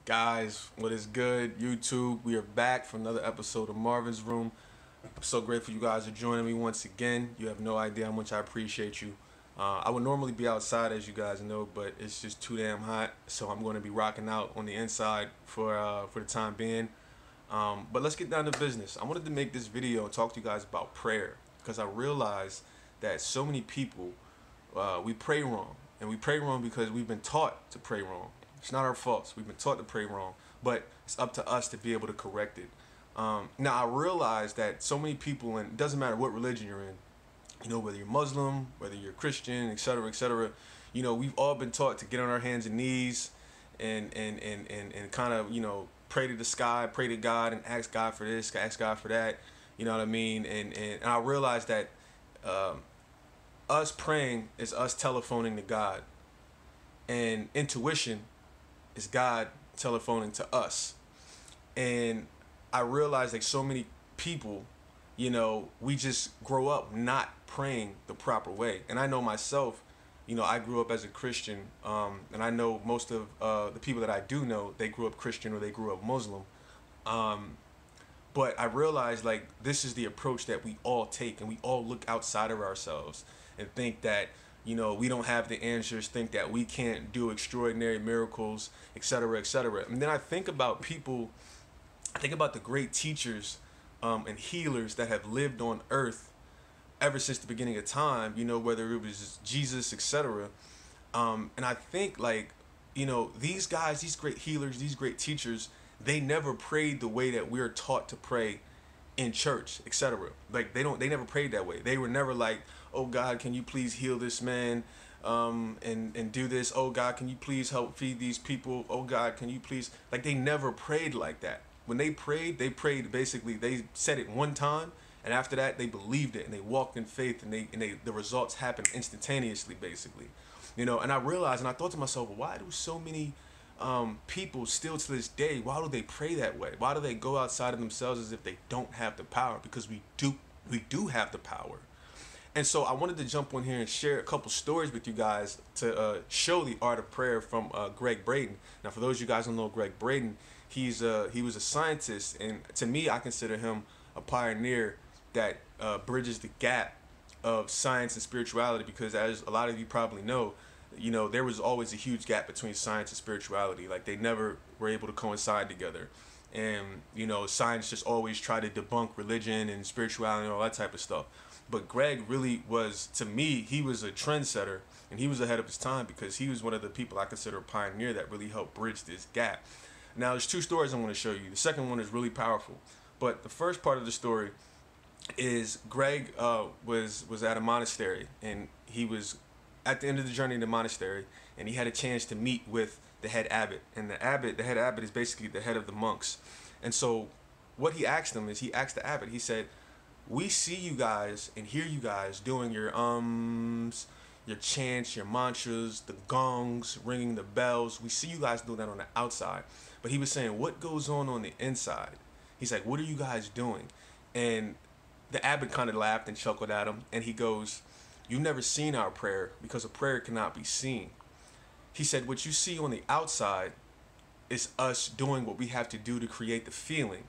Guys, what is good? YouTube, we are back for another episode of Marvin's Room. I'm so grateful you guys are joining me once again. You have no idea how much I appreciate you. I would normally be outside, as you guys know, but it's just too damn hot, so I'm going to be rocking out on the inside for the time being. But let's get down to business. I wanted to make this video and talk to you guys about prayer because I realized that so many people, we pray wrong. And we pray wrong because we've been taught to pray wrong. It's not our faults. We've been taught to pray wrong, but it's up to us to be able to correct it. Now, I realize that so many people, and it doesn't matter what religion you're in, you know, whether you're Muslim, whether you're Christian, etc., you know, we've all been taught to get on our hands and knees and kind of, you know, pray to the sky, pray to God, and ask God for this, ask God for that. You know what I mean? And I realize that us praying is us telephoning to God, and intuition is God telephoning to us. And I realize like so many people, you know, we just grow up not praying the proper way. And I know myself, you know, I grew up as a Christian, and I know most of the people that I do know, they grew up Christian or they grew up Muslim. But I realized like this is the approach that we all take, and we all look outside of ourselves and think that, you know, we don't have the answers, think that we can't do extraordinary miracles, etc., etc. And then I think about people, I think about the great teachers and healers that have lived on earth ever since the beginning of time, you know, whether it was Jesus, etc. And I think like, you know, these guys, these great healers, these great teachers, they never prayed the way that we're taught to pray in church, etc. Like they never prayed that way. They were never like, oh God, can you please heal this man and do this? Oh God, can you please help feed these people? Oh God, can you please, like they never prayed like that. When they prayed basically, they said it one time, and after that they believed it and they walked in faith, and the results happened instantaneously, basically. You know, and I realized, and I thought to myself, why do so many people still to this day, why do they pray that way? Why do they go outside of themselves as if they don't have the power? Because we do have the power. And so I wanted to jump on here and share a couple stories with you guys to show the art of prayer from Greg Braden. Now, for those of you guys who don't know Greg Braden, he was a scientist, and to me, I consider him a pioneer that bridges the gap of science and spirituality, because as a lot of you probably know, you know, there was always a huge gap between science and spirituality. Like they never were able to coincide together. And, you know, science just always tried to debunk religion and spirituality and all that type of stuff. But Greg really was, to me, he was a trendsetter, and he was ahead of his time because he was one of the people I consider a pioneer that really helped bridge this gap. Now, there's two stories I want to show you. The second one is really powerful. But the first part of the story is Greg was at a monastery, and he was at the end of the journey in the monastery, and he had a chance to meet with the head abbot. And the head abbot is basically the head of the monks. And so what he asked him is, he asked the abbot, he said, we see you guys and hear you guys doing your your chants, your mantras, the gongs, ringing the bells. We see you guys do that on the outside. But he was saying, what goes on the inside? He's like, what are you guys doing? And the abbot kind of laughed and chuckled at him, and he goes, you've never seen our prayer because a prayer cannot be seen. He said, what you see on the outside is us doing what we have to do to create the feeling.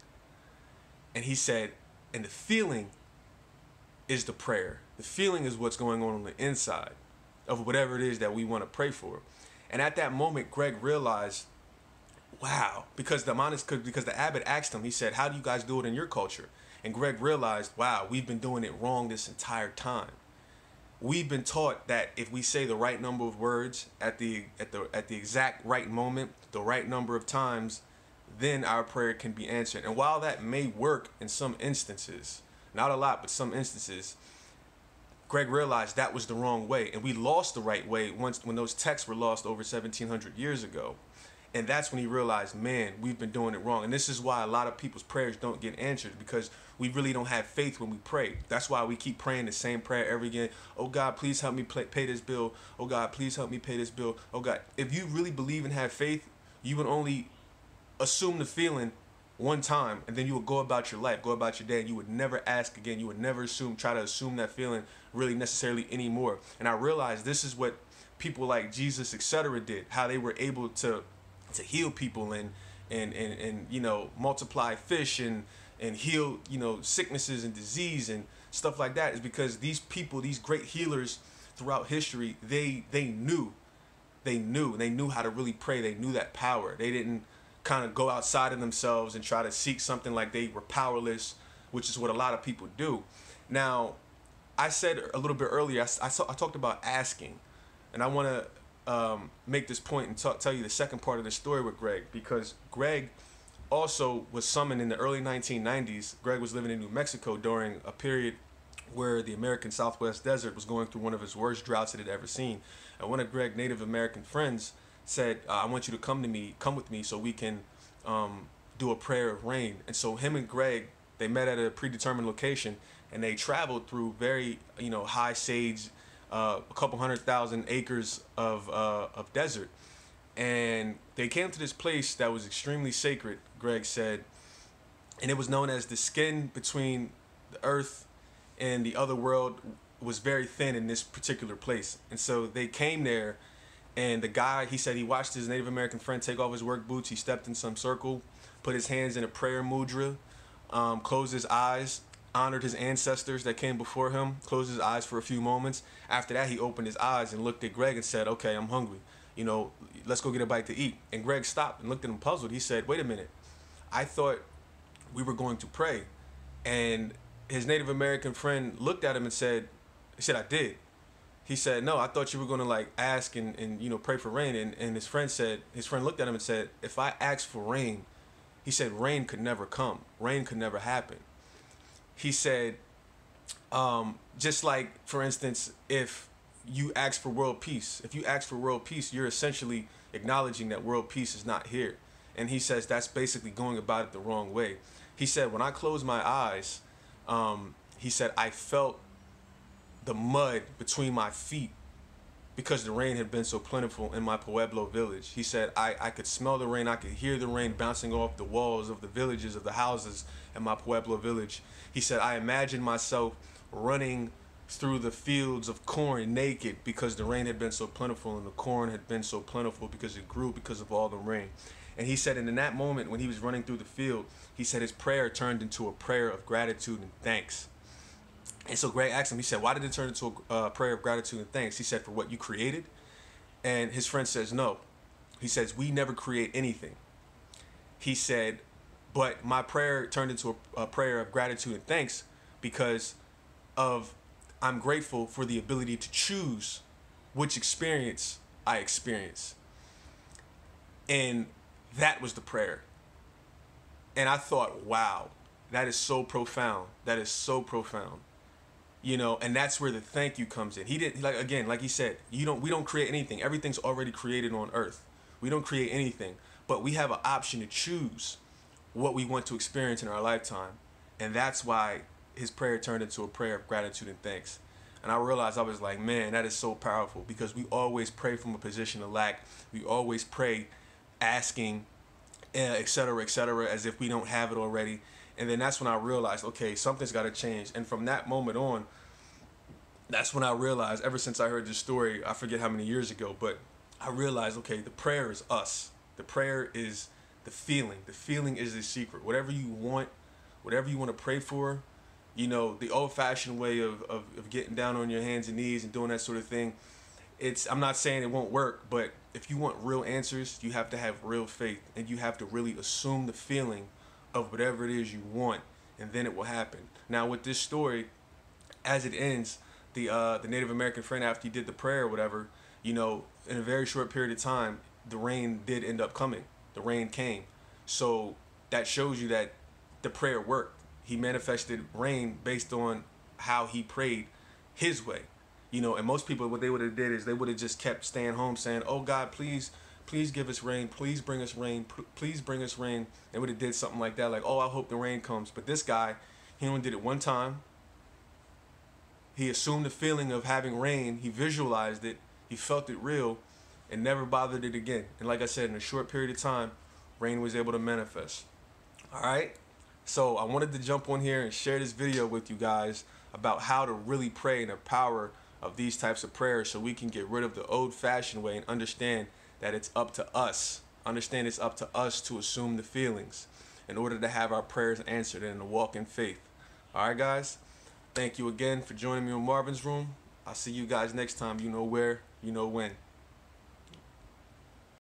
And he said, and the feeling is the prayer. The feeling is what's going on the inside of whatever it is that we want to pray for. And at that moment, Greg realized, wow, because the abbot asked him, he said, how do you guys do it in your culture? And Greg realized, wow, we've been doing it wrong this entire time. We've been taught that if we say the right number of words at the exact right moment, the right number of times, then our prayer can be answered. And while that may work in some instances, not a lot, but some instances, Greg realized that was the wrong way, and we lost the right way when those texts were lost over 1700 years ago. And that's when he realized, man, we've been doing it wrong. And this is why a lot of people's prayers don't get answered, because we really don't have faith when we pray. That's why we keep praying the same prayer every again. Oh God, please help me pay this bill. Oh God, please help me pay this bill. Oh God, if you really believe and have faith, you would only assume the feeling one time, and then you would go about your life, go about your day, and you would never ask again. You would never try to assume that feeling really necessarily anymore. And I realized this is what people like Jesus, etc. did, how they were able to heal people and and you know, multiply fish and heal, you know, sicknesses and disease and stuff like that, is because these people, these great healers throughout history, they knew how to really pray. They knew that power. They didn't kind of go outside of themselves and try to seek something like they were powerless, which is what a lot of people do. Now, I said a little bit earlier, I talked about asking, and I want to make this point and tell you the second part of the story with Greg, because Greg also was summoned in the early 1990s. Greg was living in New Mexico during a period where the American Southwest desert was going through one of its worst droughts it had ever seen. And one of Greg's Native American friends said, I want you to come with me so we can do a prayer of rain. And so him and Greg, they met at a predetermined location, and they traveled through very, you know, high sage, a couple 100,000 acres of desert. And they came to this place that was extremely sacred, Greg said, and it was known as the skin between the earth and the other world was very thin in this particular place. And so they came there, and the guy, he said he watched his Native American friend take off his work boots. He stepped in some circle, put his hands in a prayer mudra, closed his eyes, honored his ancestors that came before him, closed his eyes for a few moments. After that, he opened his eyes and looked at Greg and said, okay, I'm hungry. You know, let's go get a bite to eat. And Greg stopped and looked at him puzzled. He said, wait a minute. I thought we were going to pray. And his Native American friend looked at him and said, I did. He said, no, I thought you were going to like ask and you know, pray for rain. And his friend looked at him and said, if I asked for rain, he said, rain could never come. Rain could never happen. He said, just like, for instance, if you ask for world peace, you're essentially acknowledging that world peace is not here. And he says that's basically going about it the wrong way. He said, when I closed my eyes, he said, I felt the mud between my feet because the rain had been so plentiful in my Pueblo village. He said, I could smell the rain. I could hear the rain bouncing off the walls of the villages, of the houses in my Pueblo village. He said, I imagined myself running through the fields of corn naked because the rain had been so plentiful, and the corn had been so plentiful because it grew because of all the rain. And he said, and in that moment when he was running through the field, he said his prayer turned into a prayer of gratitude and thanks. And so Greg asked him, he said, why did it turn into a prayer of gratitude and thanks? He said, for what you created. And his friend says, no. He says, we never create anything. He said, but my prayer turned into a prayer of gratitude and thanks because of I'm grateful for the ability to choose which experience I experience. And that was the prayer. And I thought, wow, that is so profound. That is so profound. You know, and that's where the thank you comes in. He didn't, like he said, we don't create anything. Everything's already created on earth. We don't create anything, but we have an option to choose what we want to experience in our lifetime. And that's why his prayer turned into a prayer of gratitude and thanks. And I realized, I was like, man, that is so powerful, because we always pray from a position of lack. We always pray asking, et cetera, as if we don't have it already. And then that's when I realized, okay, something's got to change. And from that moment on, that's when I realized, ever since I heard this story, I forget how many years ago, but I realized, okay, the prayer is us. The prayer is the feeling. The feeling is the secret. Whatever you want to pray for, you know, the old-fashioned way of getting down on your hands and knees and doing that sort of thing, I'm not saying it won't work, but if you want real answers, you have to have real faith, and you have to really assume the feeling of whatever it is you want, and then it will happen. Now, with this story, as it ends, the Native American friend, after he did the prayer or whatever, you know, in a very short period of time, the rain did end up coming. The rain came. So that shows you that the prayer worked. He manifested rain based on how he prayed his way. You know, and most people, what they would have did is they would have just kept staying home saying, oh God, please give us rain. Please bring us rain. Please bring us rain. They would have did something like that. Like, oh, I hope the rain comes. But this guy, he only did it one time. He assumed the feeling of having rain. He visualized it. He felt it real and never bothered it again. And like I said, in a short period of time, rain was able to manifest. All right. So I wanted to jump on here and share this video with you guys about how to really pray and the power of these types of prayers, so we can get rid of the old-fashioned way and understand that it's up to us Understand it's up to us to assume the feelings in order to have our prayers answered and to walk in faith. All right, guys. Thank you again for joining me on Marvin's Room. I'll see you guys next time. You know where, you know when.